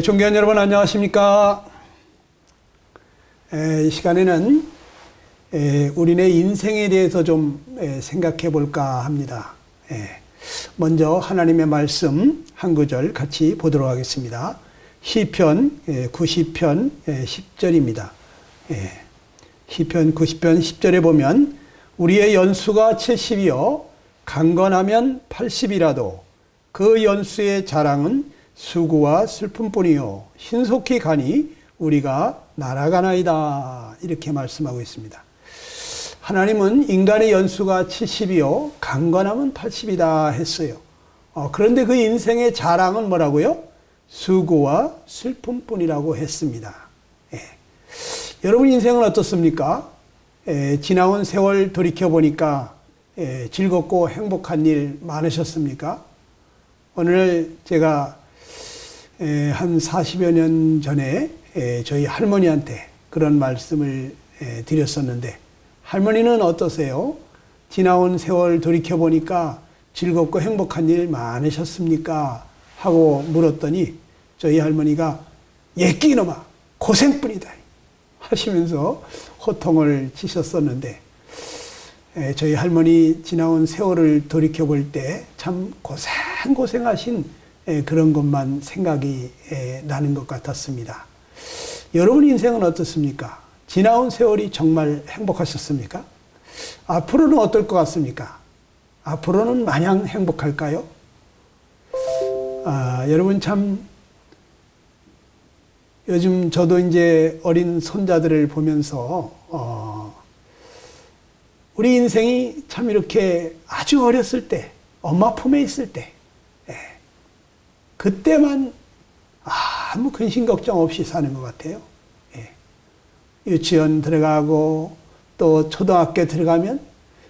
존경하는 여러분 안녕하십니까? 이 시간에는 우리네 인생에 대해서 좀 생각해 볼까 합니다. 먼저 하나님의 말씀 한 구절 같이 보도록 하겠습니다. 시편 90편 10절입니다. 시편 90편 10절에 보면 우리의 연수가 70이요 강건하면 80이라도 그 연수의 자랑은 수고와 슬픔뿐이요 신속히 가니 우리가 날아가나이다, 이렇게 말씀하고 있습니다. 하나님은 인간의 연수가 70이요 강건하면 80이다 했어요. 그런데 그 인생의 자랑은 뭐라고요? 수고와 슬픔뿐이라고 했습니다. 여러분 인생은 어떻습니까? 지나온 세월 돌이켜보니까 즐겁고 행복한 일 많으셨습니까? 오늘 제가 한 40여 년 전에 저희 할머니한테 그런 말씀을 드렸었는데, 할머니는 어떠세요? 지나온 세월 돌이켜보니까 즐겁고 행복한 일 많으셨습니까? 하고 물었더니 저희 할머니가 예끼놈아 고생뿐이다 하시면서 호통을 치셨었는데, 저희 할머니 지나온 세월을 돌이켜볼 때 참 고생하신 그런 것만 생각이 나는 것 같았습니다. 여러분 인생은 어떻습니까? 지나온 세월이 정말 행복하셨습니까? 앞으로는 어떨 것 같습니까? 앞으로는 마냥 행복할까요? 여러분 참 요즘 저도 이제 어린 손자들을 보면서 우리 인생이 참 이렇게 아주 어렸을 때 엄마 품에 있을 때 그때만 아무 근심 걱정 없이 사는 것 같아요. 유치원 들어가고 또 초등학교 들어가면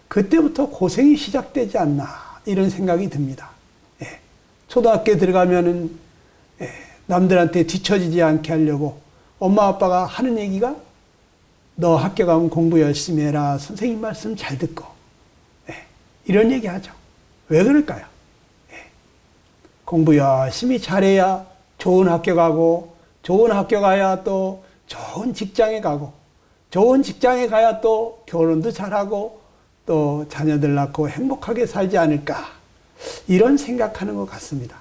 그때부터 고생이 시작되지 않나, 이런 생각이 듭니다. 초등학교 들어가면은 남들한테 뒤처지지 않게 하려고 엄마 아빠가 하는 얘기가 너 학교 가면 공부 열심히 해라, 선생님 말씀 잘 듣고, 이런 얘기 하죠. 왜 그럴까요? 공부 열심히 잘해야 좋은 학교 가고, 좋은 학교 가야 또 좋은 직장에 가고, 좋은 직장에 가야 또 결혼도 잘하고 또 자녀들 낳고 행복하게 살지 않을까, 이런 생각하는 것 같습니다.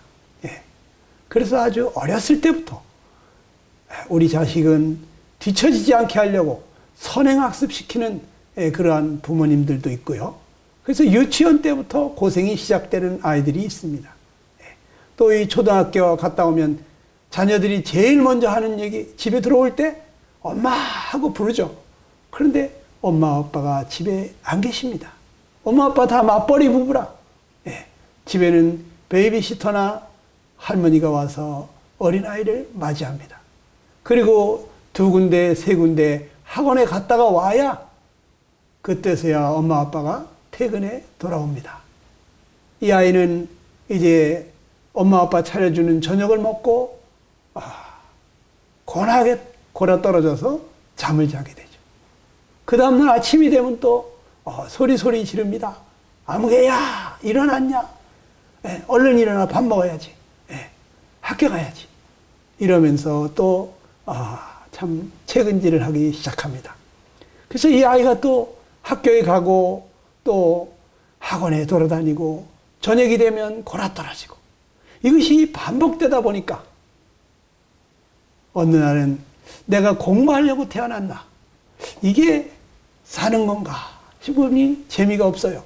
그래서 아주 어렸을 때부터 우리 자식은 뒤처지지 않게 하려고 선행학습시키는 그러한 부모님들도 있고요. 그래서 유치원 때부터 고생이 시작되는 아이들이 있습니다. 또 이 초등학교 갔다 오면 자녀들이 제일 먼저 하는 얘기, 집에 들어올 때 엄마 하고 부르죠. 그런데 엄마 아빠가 집에 안 계십니다. 엄마 아빠 다 맞벌이 부부라. 집에는 베이비시터나 할머니가 와서 어린아이를 맞이합니다. 그리고 2군데 3군데 학원에 갔다가 와야 그때서야 엄마 아빠가 퇴근해 돌아옵니다. 이 아이는 이제 엄마 아빠 차려주는 저녁을 먹고 고나게 골아떨어져서 잠을 자게 되죠. 그 다음날 아침이 되면 또 소리 지릅니다. 아무개야 일어났냐? 얼른 일어나 밥 먹어야지. 학교 가야지. 이러면서 또 참 책은질을 하기 시작합니다. 그래서 이 아이가 또 학교에 가고 또 학원에 돌아다니고 저녁이 되면 골아떨어지고, 이것이 반복되다 보니까 어느 날은 내가 공부하려고 태어났나? 이게 사는 건가 싶으니 재미가 없어요.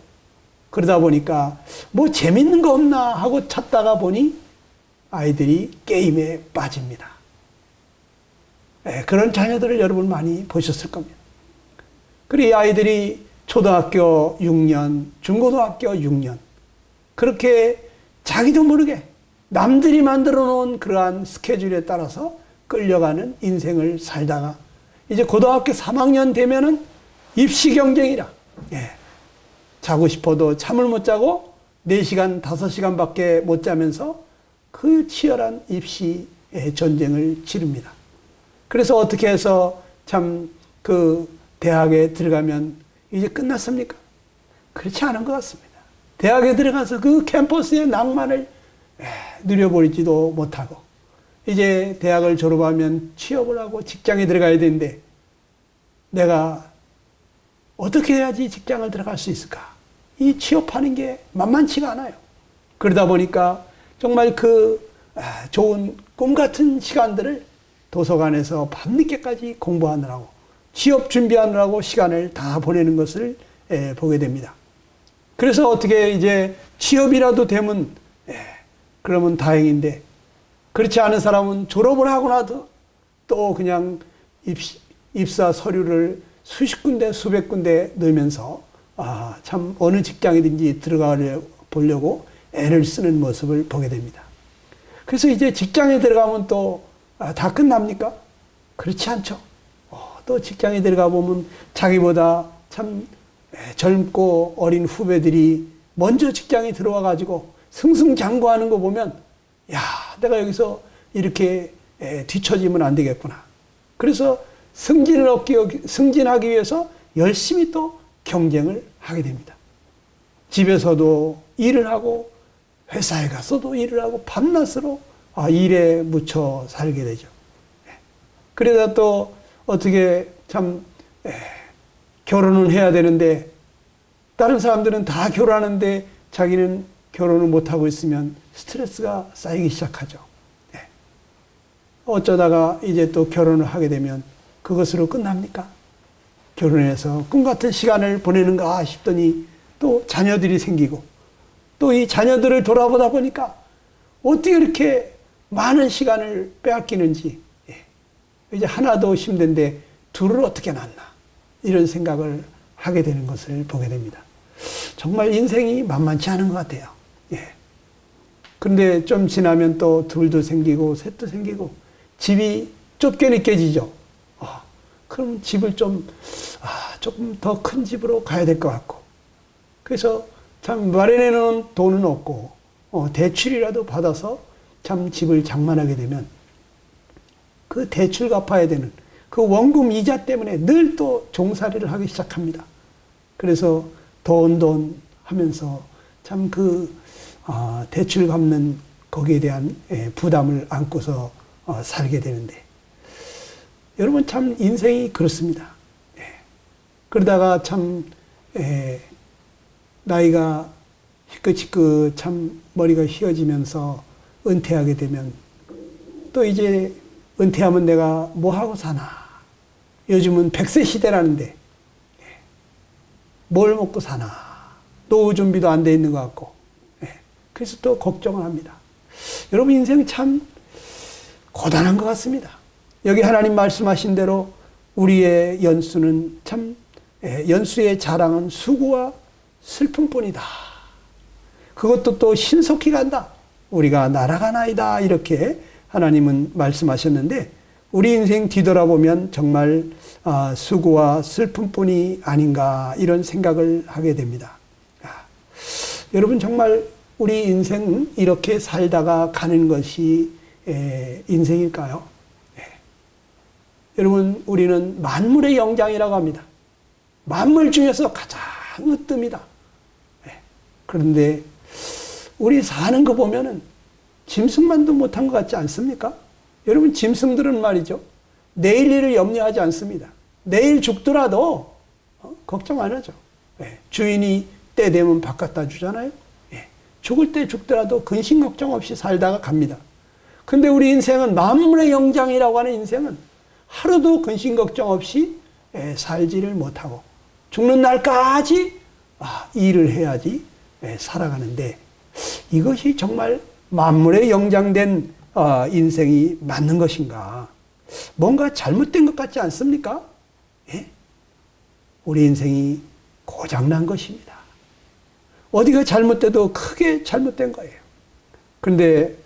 그러다 보니까 뭐 재밌는 거 없나 하고 찾다가 보니 아이들이 게임에 빠집니다. 그런 자녀들을 여러분 많이 보셨을 겁니다. 그리고 이 아이들이 초등학교 6년, 중고등학교 6년, 그렇게 자기도 모르게 남들이 만들어 놓은 그러한 스케줄에 따라서 끌려가는 인생을 살다가 이제 고등학교 3학년 되면은 입시 경쟁이라, 자고 싶어도 잠을 못 자고 4시간, 5시간밖에 못 자면서 그 치열한 입시 전쟁을 치릅니다. 그래서 어떻게 해서 참 그 대학에 들어가면 이제 끝났습니까? 그렇지 않은 것 같습니다. 대학에 들어가서 그 캠퍼스의 낭만을 누려보지도 못하고 이제 대학을 졸업하면 취업을 하고 직장에 들어가야 되는데 내가 어떻게 해야지 직장을 들어갈 수 있을까? 이 취업하는 게 만만치가 않아요. 그러다 보니까 정말 그 좋은 꿈 같은 시간들을 도서관에서 밤늦게까지 공부하느라고 취업 준비하느라고 시간을 다 보내는 것을 보게 됩니다. 그래서 어떻게 이제 취업이라도 되면 그러면 다행인데 그렇지 않은 사람은 졸업을 하고 나도 또 그냥 입사 서류를 수십 군데 수백 군데 넣으면서 참 어느 직장이든지 들어가 보려고 애를 쓰는 모습을 보게 됩니다. 그래서 이제 직장에 들어가면 또 다 끝납니까? 그렇지 않죠. 또 직장에 들어가 보면 자기보다 참 젊고 어린 후배들이 먼저 직장에 들어와 가지고 승승장구하는 거 보면 야, 내가 여기서 이렇게 뒤처지면 안 되겠구나. 그래서 승진하기 위해서 열심히 또 경쟁을 하게 됩니다. 집에서도 일을 하고 회사에 가서도 일을 하고 밤낮으로 일에 묻혀 살게 되죠. 그러다 또 어떻게 참 결혼을 해야 되는데 다른 사람들은 다 결혼하는데 자기는 결혼을 못하고 있으면 스트레스가 쌓이기 시작하죠. 어쩌다가 이제 또 결혼을 하게 되면 그것으로 끝납니까? 결혼해서 꿈같은 시간을 보내는가 싶더니 또 자녀들이 생기고 또 이 자녀들을 돌아보다 보니까 어떻게 이렇게 많은 시간을 빼앗기는지 이제 하나도 힘든데 둘을 어떻게 낳나 이런 생각을 하게 되는 것을 보게 됩니다. 정말 인생이 만만치 않은 것 같아요. 그런데 좀 지나면 또 둘도 생기고 셋도 생기고 집이 좁게 느껴지죠. 그럼 집을 조금 더 큰 집으로 가야 될 것 같고 그래서 참 마련해 놓은 돈은 없고 대출이라도 받아서 참 집을 장만하게 되면 그 대출 갚아야 되는 그 원금 이자 때문에 늘 또 종살이를 하기 시작합니다. 그래서 돈 하면서 참 그 대출 갚는 거기에 대한 부담을 안고서 살게 되는데 여러분 참 인생이 그렇습니다. 그러다가 참 나이가 희끗희끗 참 머리가 휘어지면서 은퇴하게 되면 또 이제 은퇴하면 내가 뭐 하고 사나. 요즘은 100세 시대라는데 뭘 먹고 사나. 노후 준비도 안 돼 있는 것 같고 그래서 또 걱정을 합니다. 여러분 인생 참 고단한 것 같습니다. 여기 하나님 말씀하신 대로 우리의 연수는 참 연수의 자랑은 수고와 슬픔뿐이다. 그것도 또 신속히 간다. 우리가 날아가나이다. 이렇게 하나님은 말씀하셨는데 우리 인생 뒤돌아보면 정말 수고와 슬픔뿐이 아닌가 이런 생각을 하게 됩니다. 여러분 정말 우리 인생 이렇게 살다가 가는 것이 인생일까요? 여러분 우리는 만물의 영장이라고 합니다. 만물 중에서 가장 으뜸이다. 그런데 우리 사는 거 보면은 짐승만도 못한 것 같지 않습니까? 여러분 짐승들은 말이죠. 내일 일을 염려하지 않습니다. 내일 죽더라도 걱정 안 하죠. 주인이 때 되면 밥 갖다 주잖아요. 죽을 때 죽더라도 근심 걱정 없이 살다가 갑니다. 근데 우리 인생은 만물의 영장이라고 하는 인생은 하루도 근심 걱정 없이 살지를 못하고 죽는 날까지 일을 해야지 살아가는데 이것이 정말 만물의 영장된 인생이 맞는 것인가? 뭔가 잘못된 것 같지 않습니까? 우리 인생이 고장난 것입니다. 어디가 잘못돼도 크게 잘못된 거예요. 그런데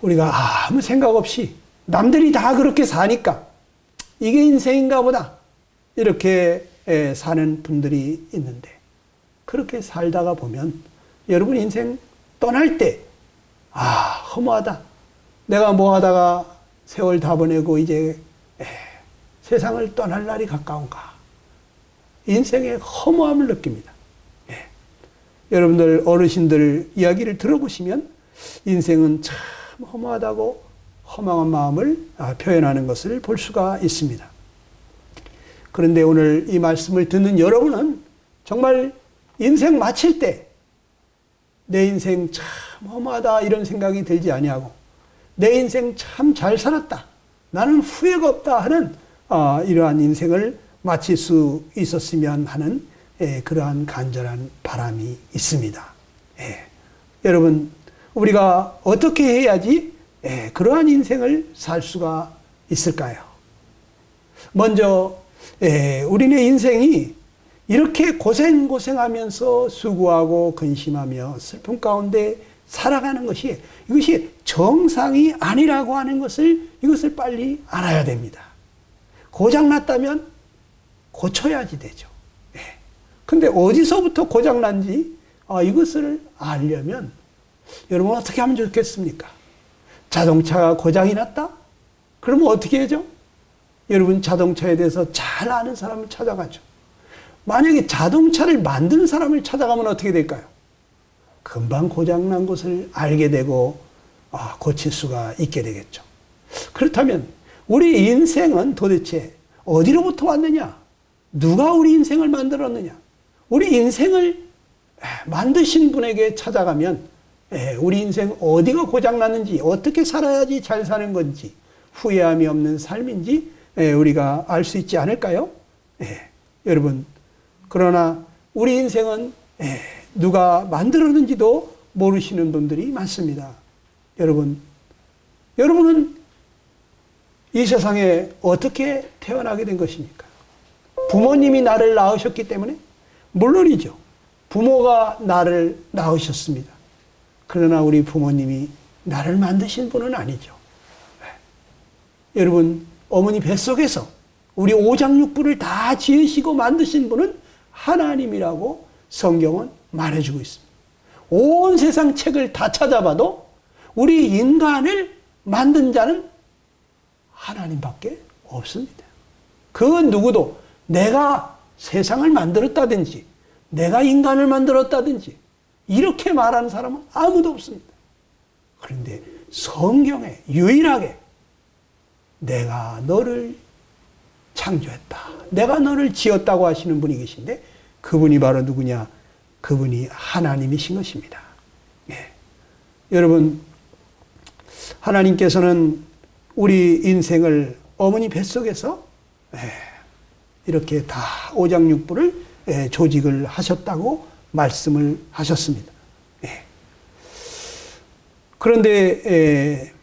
우리가 아무 생각 없이 남들이 다 그렇게 사니까 이게 인생인가 보다 이렇게 사는 분들이 있는데 그렇게 살다가 보면 여러분 인생 떠날 때 허무하다. 내가 뭐 하다가 세월 다 보내고 이제 세상을 떠날 날이 가까운가. 인생의 허무함을 느낍니다. 여러분들 어르신들 이야기를 들어보시면 인생은 참 허무하다고 허망한 마음을 표현하는 것을 볼 수가 있습니다. 그런데 오늘 이 말씀을 듣는 여러분은 정말 인생 마칠 때 내 인생 참 허무하다 이런 생각이 들지 아니하고 내 인생 참 잘 살았다. 나는 후회가 없다 하는 이러한 인생을 마칠 수 있었으면 하는 그러한 간절한 바람이 있습니다. 여러분, 우리가 어떻게 해야지 그러한 인생을 살 수가 있을까요? 먼저 우리네 인생이 이렇게 고생하면서 수고하고 근심하며 슬픔 가운데 살아가는 것이 이것이 정상이 아니라고 하는 것을 이것을 빨리 알아야 됩니다. 고장났다면 고쳐야지 되죠. 근데 어디서부터 고장난지 이것을 알려면 여러분 어떻게 하면 좋겠습니까? 자동차가 고장이 났다? 그러면 어떻게 하죠? 여러분 자동차에 대해서 잘 아는 사람을 찾아가죠. 만약에 자동차를 만든 사람을 찾아가면 어떻게 될까요? 금방 고장난 것을 알게 되고 고칠 수가 있게 되겠죠. 그렇다면 우리 인생은 도대체 어디로부터 왔느냐? 누가 우리 인생을 만들었느냐? 우리 인생을 만드신 분에게 찾아가면 우리 인생 어디가 고장났는지 어떻게 살아야지 잘 사는 건지 후회함이 없는 삶인지 우리가 알 수 있지 않을까요? 여러분, 그러나 우리 인생은 누가 만들었는지도 모르시는 분들이 많습니다. 여러분은 이 세상에 어떻게 태어나게 된 것입니까? 부모님이 나를 낳으셨기 때문에? 물론이죠. 부모가 나를 낳으셨습니다. 그러나 우리 부모님이 나를 만드신 분은 아니죠. 여러분, 어머니 뱃속에서 우리 오장육부를 다 지으시고 만드신 분은 하나님이라고 성경은 말해주고 있습니다. 온 세상 책을 다 찾아봐도 우리 인간을 만든 자는 하나님밖에 없습니다. 그 누구도 내가 세상을 만들었다든지 내가 인간을 만들었다든지 이렇게 말하는 사람은 아무도 없습니다. 그런데 성경에 유일하게 내가 너를 창조했다. 내가 너를 지었다고 하시는 분이 계신데 그분이 바로 누구냐? 그분이 하나님이신 것입니다. 여러분, 하나님께서는 우리 인생을 어머니 뱃속에서 이렇게 다 오장육부를 조직을 하셨다고 말씀을 하셨습니다. 그런데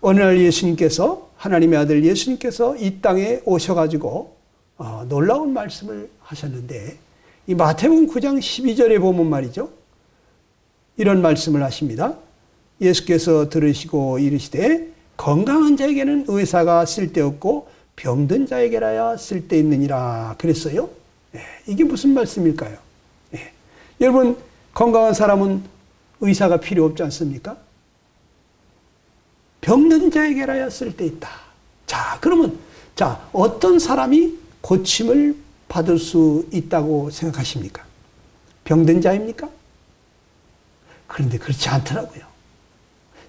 어느 날 예수님께서 하나님의 아들 예수님께서 이 땅에 오셔가지고 놀라운 말씀을 하셨는데 이 마태복음 9장 12절에 보면 말이죠. 이런 말씀을 하십니다. 예수께서 들으시고 이르시되 건강한 자에게는 의사가 쓸데없고 병든 자에게라야 쓸데있느니라 그랬어요. 이게 무슨 말씀일까요? 여러분, 건강한 사람은 의사가 필요 없지 않습니까? 병든 자에게라야 쓸데있다. 그러면 어떤 사람이 고침을 받을 수 있다고 생각하십니까? 병든 자입니까? 그런데 그렇지 않더라고요.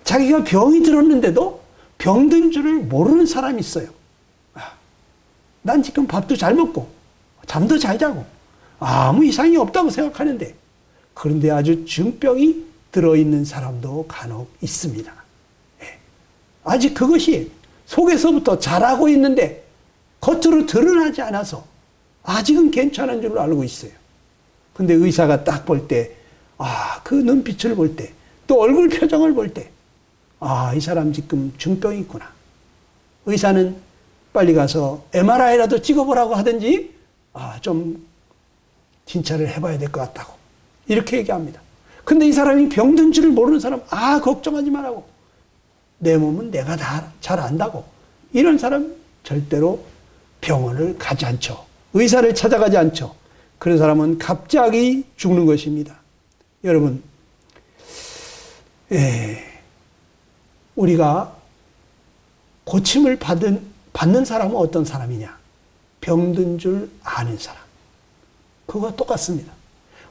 자기가 병이 들었는데도 병든 줄을 모르는 사람이 있어요. 난 지금 밥도 잘 먹고 잠도 잘 자고 아무 이상이 없다고 생각하는데 그런데 아주 중병이 들어있는 사람도 간혹 있습니다. 아직 그것이 속에서부터 잘하고 있는데 겉으로 드러나지 않아서 아직은 괜찮은 줄 알고 있어요. 근데 의사가 딱 볼 때, 그 눈빛을 볼 때, 또 얼굴 표정을 볼 때, 이 사람 지금 중병이 있구나. 의사는 빨리 가서 MRI라도 찍어보라고 하든지, 좀 진찰을 해봐야 될 것 같다고. 이렇게 얘기합니다. 근데 이 사람이 병든 줄을 모르는 사람, 걱정하지 말라고. 내 몸은 내가 다 잘 안다고. 이런 사람 절대로 병원을 가지 않죠. 의사를 찾아가지 않죠. 그런 사람은 갑자기 죽는 것입니다. 여러분, 우리가 고침을 받는 사람은 어떤 사람이냐? 병든 줄 아는 사람. 그거 똑같습니다.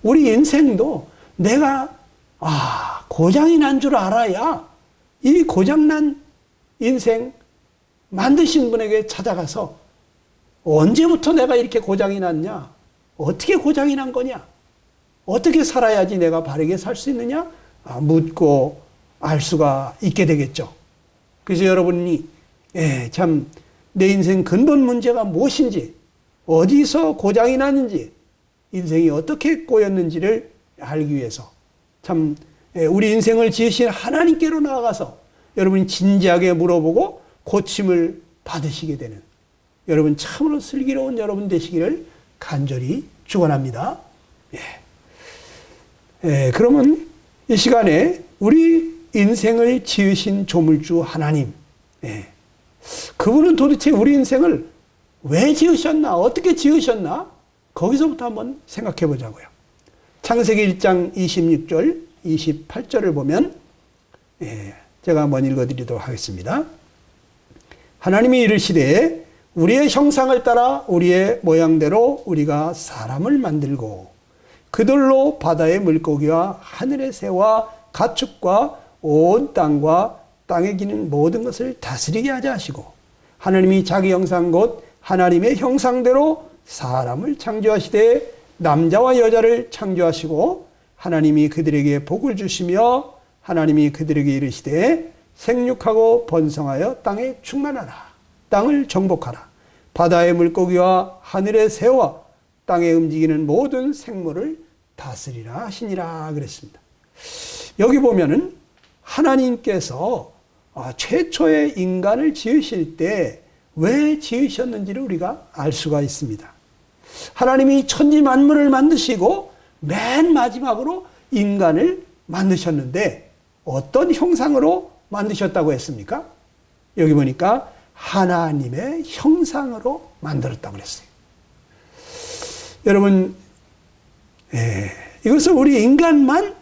우리 인생도 내가 고장이 난 줄 알아야 이 고장난 인생 만드신 분에게 찾아가서 언제부터 내가 이렇게 고장이 났냐? 어떻게 고장이 난 거냐? 어떻게 살아야지 내가 바르게 살 수 있느냐? 묻고 알 수가 있게 되겠죠. 그래서 여러분이 참 내 인생 근본 문제가 무엇인지, 어디서 고장이 났는지, 인생이 어떻게 꼬였는지를 알기 위해서 참 우리 인생을 지으신 하나님께로 나아가서 여러분이 진지하게 물어보고 고침을 받으시게 되는 여러분 참으로 슬기로운 여러분 되시기를 간절히 축원합니다. 그러면 이 시간에 우리 인생을 지으신 조물주 하나님, 그분은 도대체 우리 인생을 왜 지으셨나, 어떻게 지으셨나, 거기서부터 한번 생각해 보자고요. 창세기 1장 26절, 28절을 보면 제가 한번 읽어드리도록 하겠습니다. 하나님이 이르시되 우리의 형상을 따라 우리의 모양대로 우리가 사람을 만들고 그들로 바다의 물고기와 하늘의 새와 가축과 온 땅과 땅에 기는 모든 것을 다스리게 하자 하시고, 하나님이 자기 형상 곧 하나님의 형상대로 사람을 창조하시되 남자와 여자를 창조하시고, 하나님이 그들에게 복을 주시며 하나님이 그들에게 이르시되 생육하고 번성하여 땅에 충만하라, 땅을 정복하라, 바다의 물고기와 하늘의 새와 땅에 움직이는 모든 생물을 다스리라 하시니라 그랬습니다. 여기 보면은 하나님께서 최초의 인간을 지으실 때 왜 지으셨는지를 우리가 알 수가 있습니다. 하나님이 천지 만물을 만드시고 맨 마지막으로 인간을 만드셨는데 어떤 형상으로 만드셨다고 했습니까? 여기 보니까 하나님의 형상으로 만들었다고 그랬어요. 여러분, 이것은 우리 인간만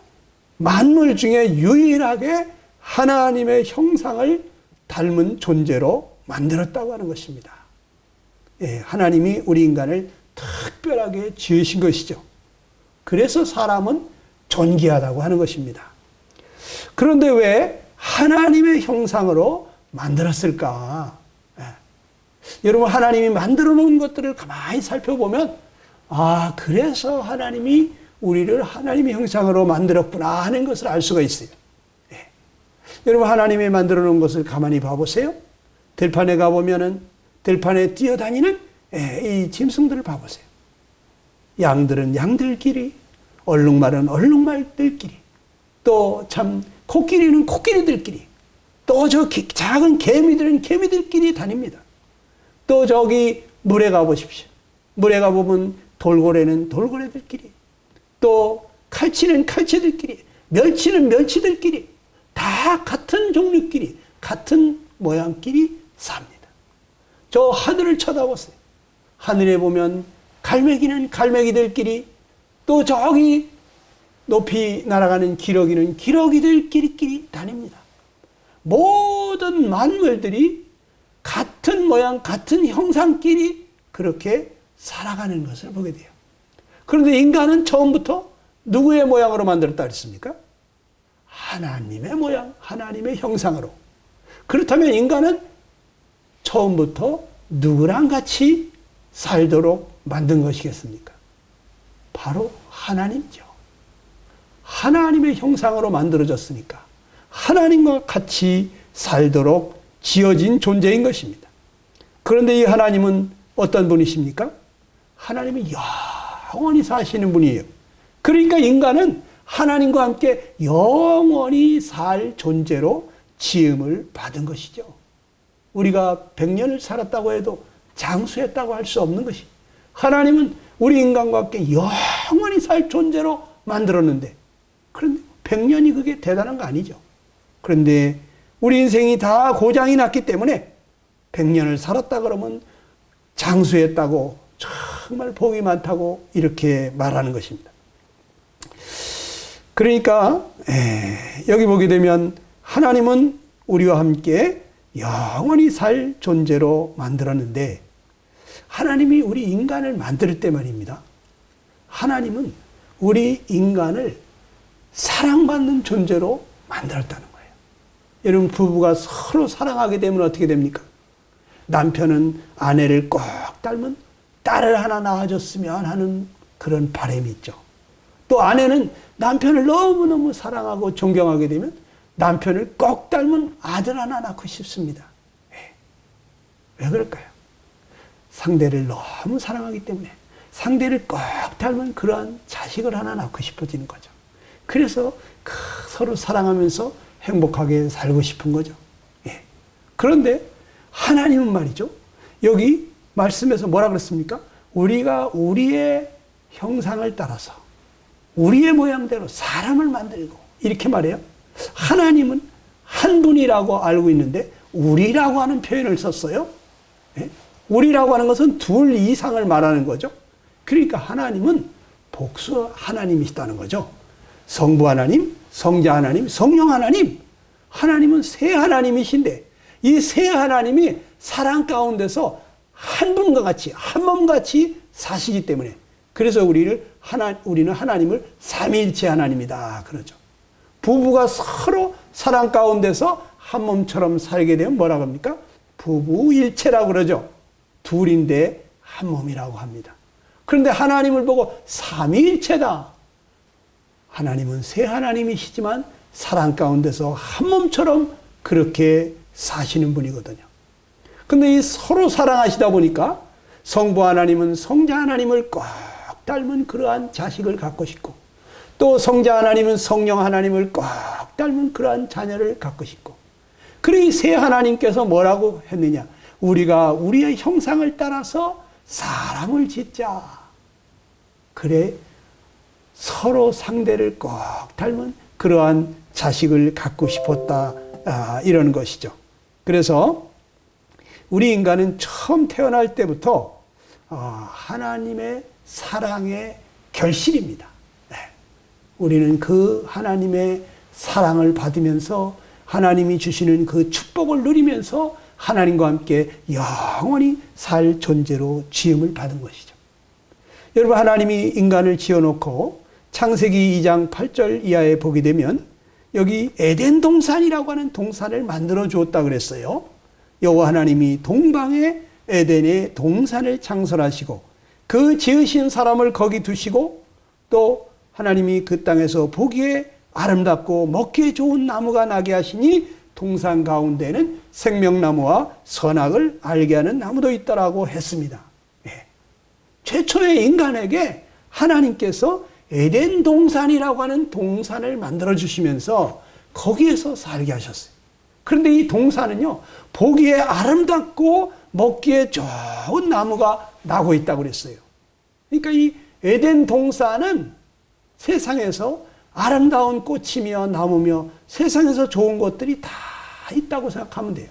만물 중에 유일하게 하나님의 형상을 닮은 존재로 만들었다고 하는 것입니다. 하나님이 우리 인간을 특별하게 지으신 것이죠. 그래서 사람은 존귀하다고 하는 것입니다. 그런데 왜 하나님의 형상으로 만들었을까? 여러분, 하나님이 만들어 놓은 것들을 가만히 살펴보면 그래서 하나님이 우리를 하나님의 형상으로 만들었구나 하는 것을 알 수가 있어요. 여러분, 하나님이 만들어 놓은 것을 가만히 봐보세요. 들판에 가보면은 들판에 뛰어다니는 이 짐승들을 봐보세요. 양들은 양들끼리, 얼룩말은 얼룩말들끼리, 또 참 코끼리는 코끼리들끼리, 또 저 작은 개미들은 개미들끼리 다닙니다. 또 저기 물에 가보십시오. 물에 가보면 돌고래는 돌고래들끼리, 또 칼치는 칼치들끼리, 멸치는 멸치들끼리, 다 같은 종류끼리, 같은 모양끼리 삽니다. 저 하늘을 쳐다보세요. 하늘에 보면 갈매기는 갈매기들끼리, 또 저기 높이 날아가는 기러기는 기러기들끼리 다닙니다. 모든 만물들이 같은 모양, 같은 형상끼리 그렇게 살아가는 것을 보게 돼요. 그런데 인간은 처음부터 누구의 모양으로 만들었다 그랬습니까? 하나님의 모양, 하나님의 형상으로. 그렇다면 인간은 처음부터 누구랑 같이 살도록 만든 것이겠습니까? 바로 하나님이죠. 하나님의 형상으로 만들어졌으니까 하나님과 같이 살도록 지어진 존재인 것입니다. 그런데 이 하나님은 어떤 분이십니까? 하나님이 영원히 사시는 분이에요. 그러니까 인간은 하나님과 함께 영원히 살 존재로 지음을 받은 것이죠. 우리가 100년을 살았다고 해도 장수했다고 할 수 없는 것이, 하나님은 우리 인간과 함께 영원히 살 존재로 만들었는데, 그런데 100년이 그게 대단한 거 아니죠. 그런데 우리 인생이 다 고장이 났기 때문에 100년을 살았다 그러면 장수했다고, 정말 복이 많다고 이렇게 말하는 것입니다. 그러니까 여기 보게 되면 하나님은 우리와 함께 영원히 살 존재로 만들었는데, 하나님이 우리 인간을 만들 때 말입니다, 하나님은 우리 인간을 사랑받는 존재로 만들었다는 거예요. 여러분, 부부가 서로 사랑하게 되면 어떻게 됩니까? 남편은 아내를 꼭 닮은 딸을 하나 낳아줬으면 하는 그런 바람이 있죠. 또 아내는 남편을 너무너무 사랑하고 존경하게 되면 남편을 꼭 닮은 아들 하나 낳고 싶습니다. 왜 그럴까요? 상대를 너무 사랑하기 때문에 상대를 꼭 닮은 그러한 자식을 하나 낳고 싶어지는 거죠. 그래서 서로 사랑하면서 행복하게 살고 싶은 거죠. 그런데 하나님은 말이죠. 여기 말씀에서 뭐라 그랬습니까? 우리가 우리의 형상을 따라서 우리의 모양대로 사람을 만들고 이렇게 말해요. 하나님은 한 분이라고 알고 있는데 우리라고 하는 표현을 썼어요. 우리라고 하는 것은 둘 이상을 말하는 거죠. 그러니까 하나님은 복수 하나님이시다는 거죠. 성부 하나님, 성자 하나님, 성령 하나님. 하나님은 세 하나님이신데 이 세 하나님이 사랑 가운데서 한 분과 같이, 한 몸같이 사시기 때문에 그래서 우리는 하나님을 삼위일체 하나님이다 그러죠. 부부가 서로 사랑 가운데서 한 몸처럼 살게 되면 뭐라고 합니까? 부부일체라고 그러죠. 둘인데 한 몸이라고 합니다. 그런데 하나님을 보고 삼위일체다. 하나님은 세 하나님이시지만 사랑 가운데서 한 몸처럼 그렇게 사시는 분이거든요. 근데 이 서로 사랑하시다 보니까 성부 하나님은 성자 하나님을 꼭 닮은 그러한 자식을 갖고 싶고 또 성자 하나님은 성령 하나님을 꼭 닮은 그러한 자녀를 갖고 싶고 그래 이 세 하나님께서 뭐라고 했느냐? 우리가 우리의 형상을 따라서 사람을 짓자. 그래 서로 상대를 꼭 닮은 그러한 자식을 갖고 싶었다. 이런 것이죠. 그래서 우리 인간은 처음 태어날 때부터 하나님의 사랑의 결실입니다. 우리는 그 하나님의 사랑을 받으면서 하나님이 주시는 그 축복을 누리면서 하나님과 함께 영원히 살 존재로 지음을 받은 것이죠. 여러분, 하나님이 인간을 지어놓고 창세기 2장 8절 이하에 보게 되면 여기 에덴 동산이라고 하는 동산을 만들어 주었다 그랬어요. 여호와 하나님이 동방에 에덴의 동산을 창설하시고 그 지으신 사람을 거기 두시고 또 하나님이 그 땅에서 보기에 아름답고 먹기에 좋은 나무가 나게 하시니 동산 가운데는 생명나무와 선악을 알게 하는 나무도 있다라고 했습니다. 최초의 인간에게 하나님께서 에덴 동산이라고 하는 동산을 만들어 주시면서 거기에서 살게 하셨어요. 그런데 이 동산은요, 보기에 아름답고 먹기에 좋은 나무가 나고 있다고 그랬어요. 그러니까 이 에덴 동산은 세상에서 아름다운 꽃이며 나무며 세상에서 좋은 것들이 다 있다고 생각하면 돼요.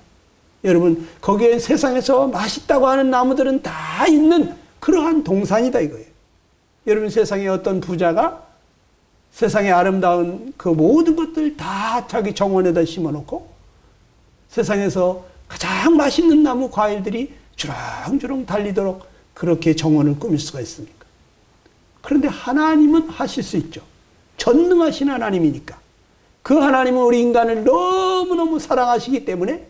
여러분, 거기에 세상에서 맛있다고 하는 나무들은 다 있는 그러한 동산이다 이거예요. 여러분, 세상에 어떤 부자가 세상에 아름다운 그 모든 것들 다 자기 정원에다 심어놓고 세상에서 가장 맛있는 나무 과일들이 주렁주렁 달리도록 그렇게 정원을 꾸밀 수가 있습니까? 그런데 하나님은 하실 수 있죠. 전능하신 하나님이니까. 그 하나님은 우리 인간을 너무너무 사랑하시기 때문에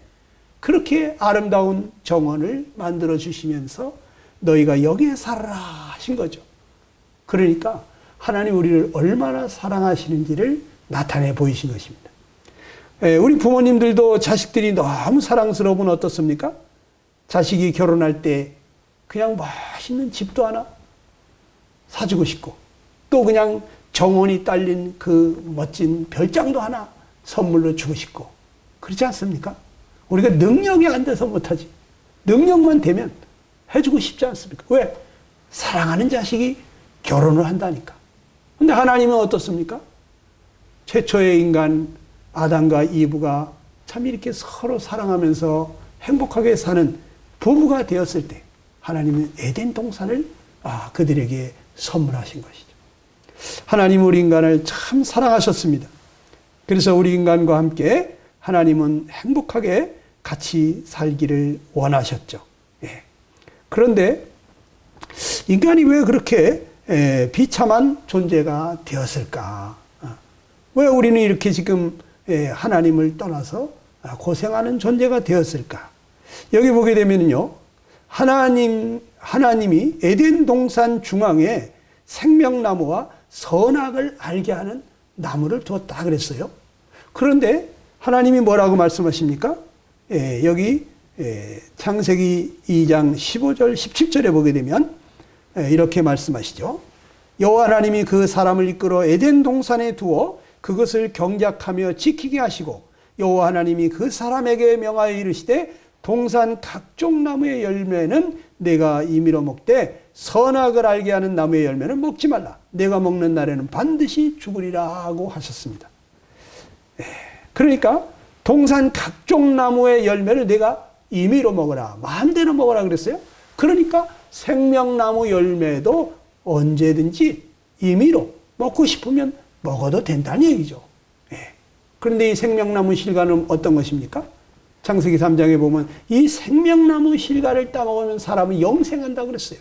그렇게 아름다운 정원을 만들어 주시면서 너희가 여기에 살아라 하신 거죠. 그러니까 하나님 우리를 얼마나 사랑하시는지를 나타내 보이신 것입니다. 우리 부모님들도 자식들이 너무 사랑스러우면 어떻습니까? 자식이 결혼할 때 그냥 멋있는 집도 하나 사주고 싶고 또 그냥 정원이 딸린 그 멋진 별장도 하나 선물로 주고 싶고 그렇지 않습니까? 우리가 능력이 안 돼서 못하지. 능력만 되면 해주고 싶지 않습니까? 왜? 사랑하는 자식이 결혼을 한다니까. 근데 하나님은 어떻습니까? 최초의 인간 아담과 이브가 참 이렇게 서로 사랑하면서 행복하게 사는 부부가 되었을 때 하나님은 에덴 동산을 그들에게 선물하신 것이죠. 하나님 우리 인간을 참 사랑하셨습니다. 그래서 우리 인간과 함께 하나님은 행복하게 같이 살기를 원하셨죠. 그런데 인간이 왜 그렇게 비참한 존재가 되었을까? 왜 우리는 이렇게 지금 하나님을 떠나서 고생하는 존재가 되었을까? 여기 보게 되면요, 하나님이 에덴 동산 중앙에 생명나무와 선악을 알게 하는 나무를 두었다 그랬어요. 그런데 하나님이 뭐라고 말씀하십니까? 여기 창세기 2장 15절 17절에 보게 되면 이렇게 말씀하시죠. 여호와 하나님이 그 사람을 이끌어 에덴 동산에 두어 그것을 경작하며 지키게 하시고 여호와 하나님이 그 사람에게 명하여 이르시되 동산 각종 나무의 열매는 내가 임의로 먹되 선악을 알게 하는 나무의 열매는 먹지 말라. 내가 먹는 날에는 반드시 죽으리라 하고 하셨습니다. 그러니까 동산 각종 나무의 열매를 내가 임의로 먹어라. 마음대로 먹어라 그랬어요. 그러니까 생명나무 열매도 언제든지 임의로 먹고 싶으면 먹어도 된다는 얘기죠. 그런데 이 생명나무 실과는 어떤 것입니까? 창세기 3장에 보면 이 생명나무 실과를 따먹으면 사람은 영생한다고 그랬어요.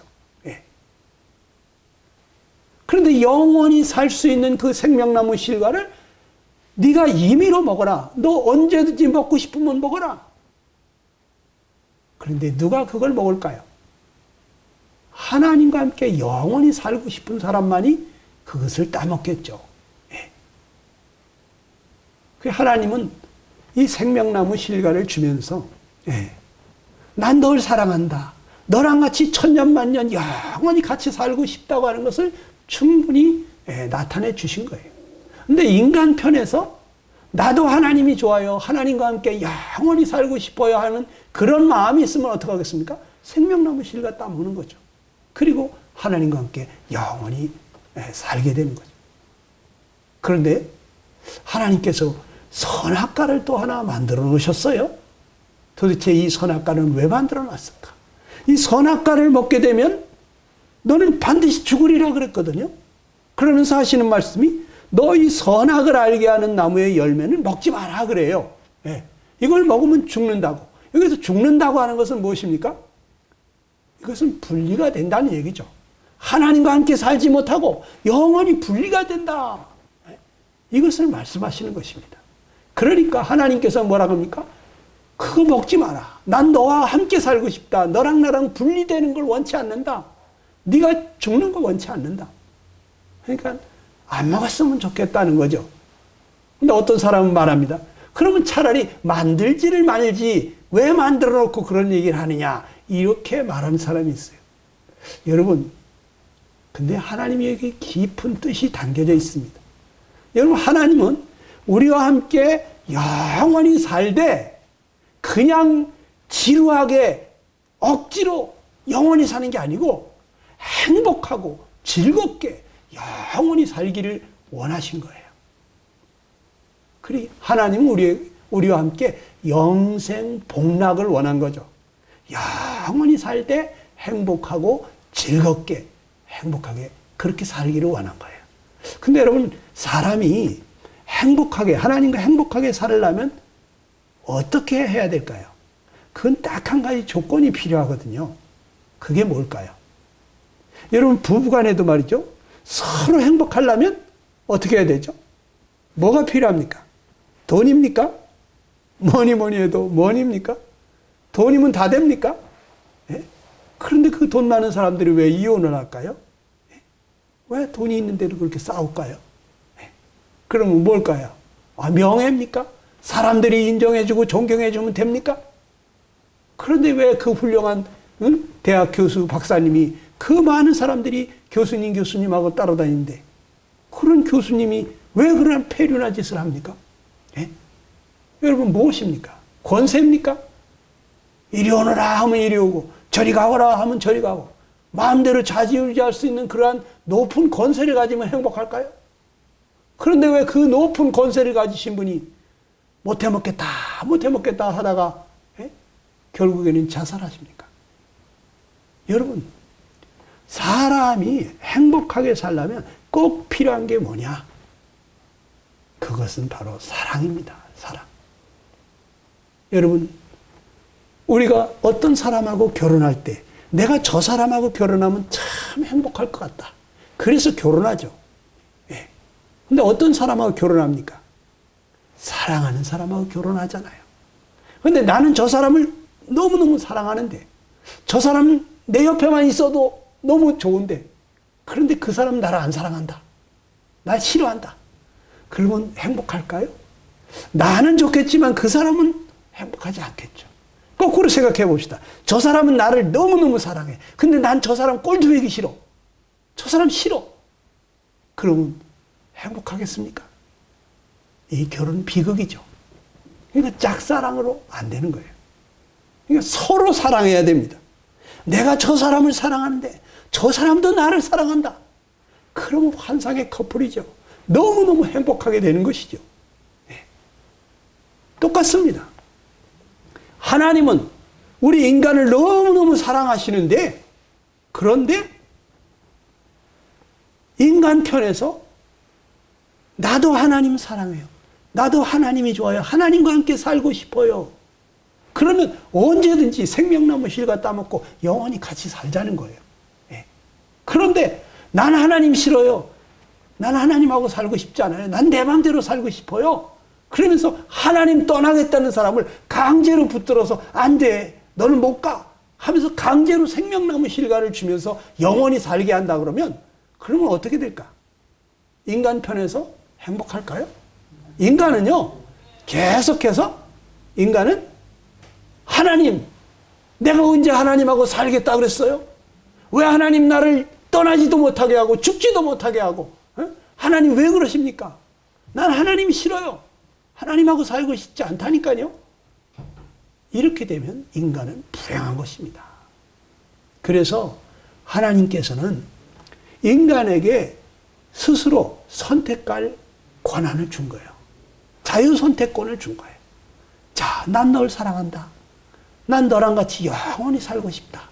그런데 영원히 살 수 있는 그 생명나무 실과를 네가 임의로 먹어라. 너 언제든지 먹고 싶으면 먹어라. 그런데 누가 그걸 먹을까요? 하나님과 함께 영원히 살고 싶은 사람만이 그것을 따먹겠죠. 하나님은 이 생명나무 실과를 주면서 난 널 사랑한다. 너랑 같이 천년만년 영원히 같이 살고 싶다고 하는 것을 충분히 나타내 주신 거예요. 근데 인간 편에서 나도 하나님이 좋아요. 하나님과 함께 영원히 살고 싶어요 하는 그런 마음이 있으면 어떻게 하겠습니까? 생명나무 실과 따먹는 거죠. 그리고 하나님과 함께 영원히 살게 되는 거죠. 그런데 하나님께서 선악과를 또 하나 만들어 놓으셨어요. 도대체 이 선악과는 왜 만들어 놨을까? 이 선악과를 먹게 되면 너는 반드시 죽으리라 그랬거든요. 그러면서 하시는 말씀이 너 이 선악을 알게 하는 나무의 열매는 먹지 마라 그래요. 이걸 먹으면 죽는다고. 여기서 죽는다고 하는 것은 무엇입니까? 이것은 분리가 된다는 얘기죠. 하나님과 함께 살지 못하고 영원히 분리가 된다. 이것을 말씀하시는 것입니다. 그러니까 하나님께서 뭐라고 합니까? 그거 먹지 마라. 난 너와 함께 살고 싶다. 너랑 나랑 분리되는 걸 원치 않는다. 네가 죽는 걸 원치 않는다. 그러니까 안 먹었으면 좋겠다는 거죠. 근데 어떤 사람은 말합니다. 그러면 차라리 만들지를 말지 왜 만들어 놓고 그런 얘기를 하느냐. 이렇게 말하는 사람이 있어요. 여러분, 근데 하나님이 여기 깊은 뜻이 담겨져 있습니다. 여러분, 하나님은 우리와 함께 영원히 살되 그냥 지루하게 억지로 영원히 사는 게 아니고 행복하고 즐겁게 영원히 살기를 원하신 거예요. 그리 하나님은 우리와 함께 영생 복락을 원한 거죠. 영원히 살 때 행복하고 즐겁게 행복하게 그렇게 살기를 원한 거예요. 근데 여러분, 사람이 행복하게 하나님과 행복하게 살려면 어떻게 해야 될까요? 그건 딱 한 가지 조건이 필요하거든요. 그게 뭘까요? 여러분, 부부간에도 말이죠. 서로 행복하려면 어떻게 해야 되죠? 뭐가 필요합니까? 돈입니까? 뭐니 해도 뭐니입니까? 돈이면 다 됩니까? 그런데 그 돈 많은 사람들이 왜 이혼을 할까요? 왜 돈이 있는데도 그렇게 싸울까요? 그러면 뭘까요? 명예입니까? 사람들이 인정해주고 존경해주면 됩니까? 그런데 왜 그 훌륭한 대학 교수 박사님이 그 많은 사람들이 교수님하고 따라다니는데 그런 교수님이 왜 그런 폐륜한 짓을 합니까? 여러분, 무엇입니까? 권세입니까? 이리 오너라 하면 이리 오고 저리 가거라 하면 저리 가고 마음대로 좌지우지할 수 있는 그러한 높은 권세를 가지면 행복할까요? 그런데 왜 그 높은 권세를 가지신 분이 못해먹겠다 하다가 결국에는 자살하십니까? 여러분, 사람이 행복하게 살려면 꼭 필요한 게 뭐냐? 그것은 바로 사랑입니다. 사랑. 여러분, 우리가 어떤 사람하고 결혼할 때 내가 저 사람하고 결혼하면 참 행복할 것 같다. 그래서 결혼하죠. 근데 어떤 사람하고 결혼합니까? 사랑하는 사람하고 결혼하잖아요. 근데 나는 저 사람을 너무너무 사랑하는데, 저 사람은 내 옆에만 있어도 너무 좋은데, 그런데 그 사람은 나를 안 사랑한다. 날 싫어한다. 그러면 행복할까요? 나는 좋겠지만 그 사람은 행복하지 않겠죠. 거꾸로 생각해 봅시다. 저 사람은 나를 너무너무 사랑해. 근데 난 저 사람 꼴도 보기 싫어. 저 사람 싫어. 그러면 행복하겠습니까? 이 결혼 비극이죠. 그러니까 짝사랑으로 안 되는 거예요. 그러니까 서로 사랑해야 됩니다. 내가 저 사람을 사랑하는데 저 사람도 나를 사랑한다. 그러면 환상의 커플이죠. 너무너무 행복하게 되는 것이죠. 네. 똑같습니다. 하나님은 우리 인간을 너무너무 사랑하시는데, 그런데 인간 편에서 나도 하나님 사랑해요. 나도 하나님이 좋아요. 하나님과 함께 살고 싶어요. 그러면 언제든지 생명나무 실과 따먹고 영원히 같이 살자는 거예요. 네. 그런데 난 하나님 싫어요. 난 하나님하고 살고 싶지 않아요. 난 내 마음대로 살고 싶어요. 그러면서 하나님 떠나겠다는 사람을 강제로 붙들어서 안 돼. 너는 못 가. 하면서 강제로 생명나무 실과를 주면서 영원히 살게 한다 그러면, 그러면 어떻게 될까? 인간 편에서 행복할까요? 인간은요, 계속해서 인간은 하나님, 내가 언제 하나님하고 살겠다 그랬어요? 왜 하나님 나를 떠나지도 못하게 하고 죽지도 못하게 하고, 하나님 왜 그러십니까? 난 하나님이 싫어요. 하나님하고 살고 싶지 않다니까요. 이렇게 되면 인간은 불행한 것입니다. 그래서 하나님께서는 인간에게 스스로 선택할 권한을 준 거예요. 자유선택권을 준 거예요. 자, 난 널 사랑한다. 난 너랑 같이 영원히 살고 싶다.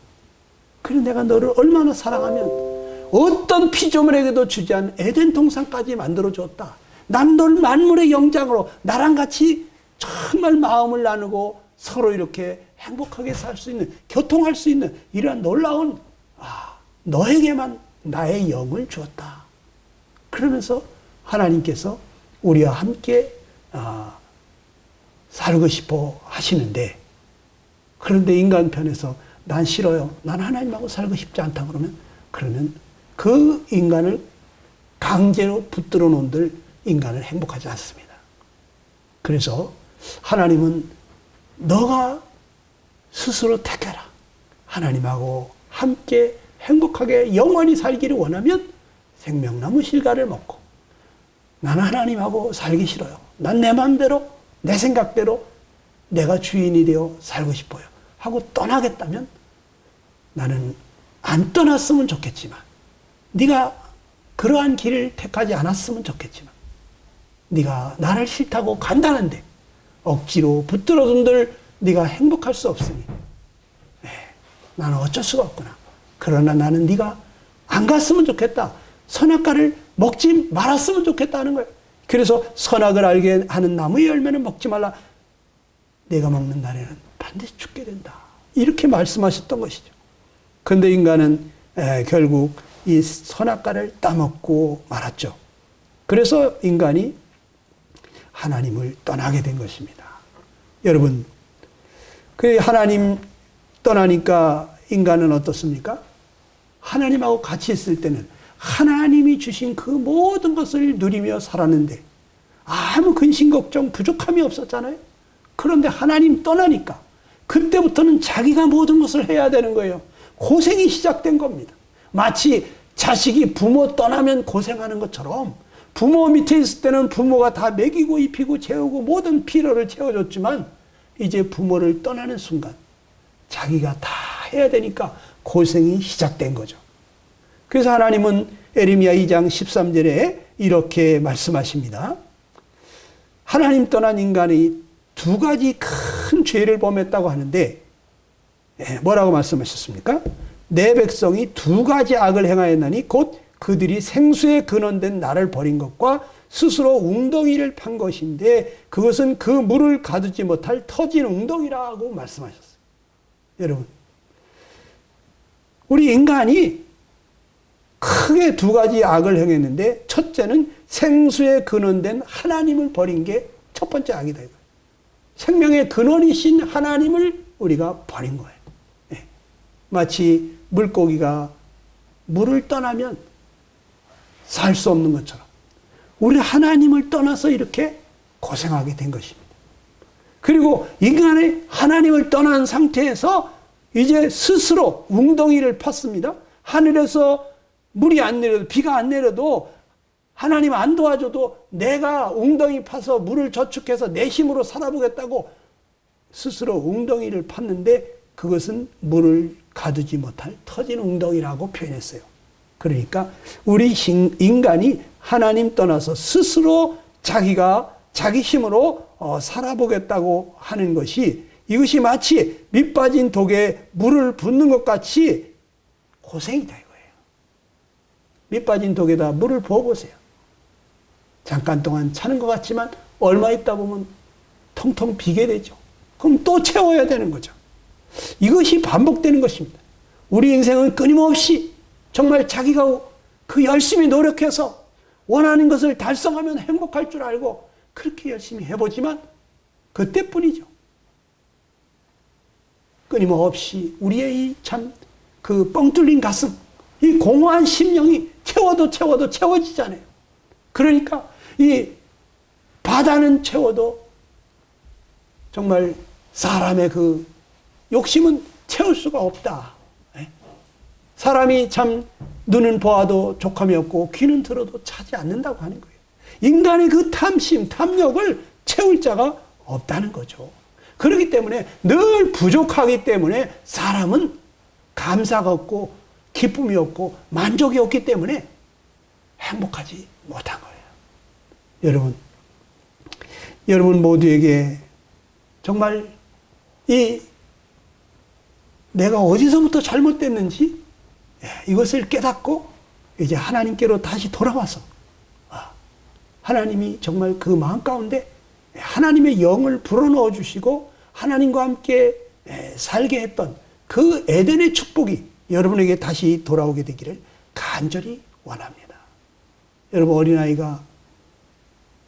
그래, 내가 너를 얼마나 사랑하면 어떤 피조물에게도 주지 않은 에덴 동산까지 만들어줬다. 난 널 만물의 영장으로 나랑 같이 정말 마음을 나누고 서로 이렇게 행복하게 살 수 있는, 교통할 수 있는 이러한 놀라운, 너에게만 나의 영을 주었다. 그러면서 하나님께서 우리와 함께 살고 싶어 하시는데, 그런데 인간 편에서 난 싫어요. 난 하나님하고 살고 싶지 않다 그러면 그 인간을 강제로 붙들어 놓은들 인간은 행복하지 않습니다. 그래서 하나님은 너가 스스로 택해라. 하나님하고 함께 행복하게 영원히 살기를 원하면 생명나무 실과를 먹고, 나는 하나님하고 살기 싫어요. 난 내 마음대로, 내 생각대로 내가 주인이 되어 살고 싶어요. 하고 떠나겠다면, 나는 안 떠났으면 좋겠지만, 네가 그러한 길을 택하지 않았으면 좋겠지만, 네가 나를 싫다고 간다는데 억지로 붙들어둔들 네가 행복할 수 없으니, 나는 어쩔 수가 없구나. 그러나 나는 네가 안 갔으면 좋겠다. 선악과를 먹지 말았으면 좋겠다는 거예요. 그래서 선악을 알게 하는 나무의 열매는 먹지 말라. 내가 먹는 날에는 반드시 죽게 된다. 이렇게 말씀하셨던 것이죠. 그런데 인간은 결국 이 선악과를 따먹고 말았죠. 그래서 인간이 하나님을 떠나게 된 것입니다. 여러분, 그 하나님 떠나니까 인간은 어떻습니까? 하나님하고 같이 있을 때는 하나님이 주신 그 모든 것을 누리며 살았는데 아무 근심 걱정 부족함이 없었잖아요. 그런데 하나님 떠나니까 그때부터는 자기가 모든 것을 해야 되는 거예요. 고생이 시작된 겁니다. 마치 자식이 부모 떠나면 고생하는 것처럼, 부모 밑에 있을 때는 부모가 다 먹이고 입히고 재우고 모든 필요를 채워줬지만, 이제 부모를 떠나는 순간 자기가 다 해야 되니까 고생이 시작된 거죠. 그래서 하나님은 에레미야 2장 13절에 이렇게 말씀하십니다. 하나님 떠난 인간이 두 가지 큰 죄를 범했다고 하는데, 뭐라고 말씀하셨습니까? 내 백성이 두 가지 악을 행하였나니 곧 그들이 생수에 근원된 나를 버린 것과 스스로 웅덩이를 판 것인데 그것은 그 물을 가두지 못할 터진 웅덩이라고 말씀하셨어요. 여러분, 우리 인간이 크게 두 가지 악을 행했는데, 첫째는 생수에 근원된 하나님을 버린 게 첫 번째 악이다. 생명의 근원이신 하나님을 우리가 버린 거예요. 예. 마치 물고기가 물을 떠나면 살 수 없는 것처럼 우리 하나님을 떠나서 이렇게 고생하게 된 것입니다. 그리고 인간의 하나님을 떠난 상태에서 이제 스스로 웅덩이를 팠습니다. 하늘에서 물이 안 내려도, 비가 안 내려도, 하나님 안 도와줘도 내가 웅덩이 파서 물을 저축해서 내 힘으로 살아보겠다고 스스로 웅덩이를 팠는데 그것은 물을 가두지 못할 터진 웅덩이라고 표현했어요. 그러니까 우리 인간이 하나님 떠나서 스스로 자기가 자기 힘으로 살아보겠다고 하는 것이, 이것이 마치 밑 빠진 독에 물을 붓는 것 같이 고생이다 이거예요. 밑 빠진 독에다 물을 부어보세요. 잠깐 동안 차는 것 같지만 얼마 있다 보면 텅텅 비게 되죠. 그럼 또 채워야 되는 거죠. 이것이 반복되는 것입니다. 우리 인생은 끊임없이 정말 자기가 그 열심히 노력해서 원하는 것을 달성하면 행복할 줄 알고 그렇게 열심히 해보지만 그때뿐이죠. 끊임없이 우리의 이 참 그 뻥 뚫린 가슴, 이 공허한 심령이 채워도 채워지잖아요. 그러니까 이 바다는 채워도 정말 사람의 그 욕심은 채울 수가 없다. 사람이 참 눈은 보아도 족함이 없고 귀는 들어도 차지 않는다고 하는 거예요. 인간의 그 탐심, 탐욕을 채울 자가 없다는 거죠. 그렇기 때문에 늘 부족하기 때문에 사람은 감사가 없고 기쁨이 없고 만족이 없기 때문에 행복하지 못한 거예요. 여러분 모두에게 정말 내가 어디서부터 잘못됐는지 이것을 깨닫고 이제 하나님께로 다시 돌아와서 하나님이 정말 그 마음 가운데 하나님의 영을 불어넣어 주시고 하나님과 함께 살게 했던 그 에덴의 축복이 여러분에게 다시 돌아오게 되기를 간절히 원합니다. 여러분, 어린아이가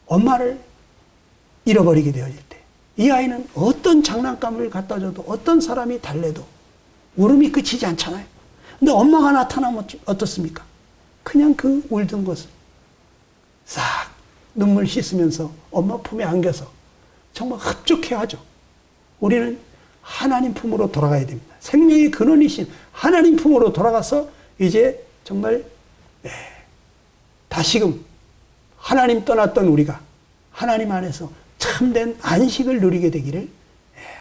엄마를 잃어버리게 되어질 때 이 아이는 어떤 장난감을 갖다 줘도 어떤 사람이 달래도 울음이 그치지 않잖아요. 근데 엄마가 나타나면 어떻습니까? 그냥 그 울던 것을 싹 눈물 씻으면서 엄마 품에 안겨서 정말 흡족해하죠. 우리는 하나님 품으로 돌아가야 됩니다. 생명의 근원이신 하나님 품으로 돌아가서 이제 정말 다시금 하나님 떠났던 우리가 하나님 안에서 참된 안식을 누리게 되기를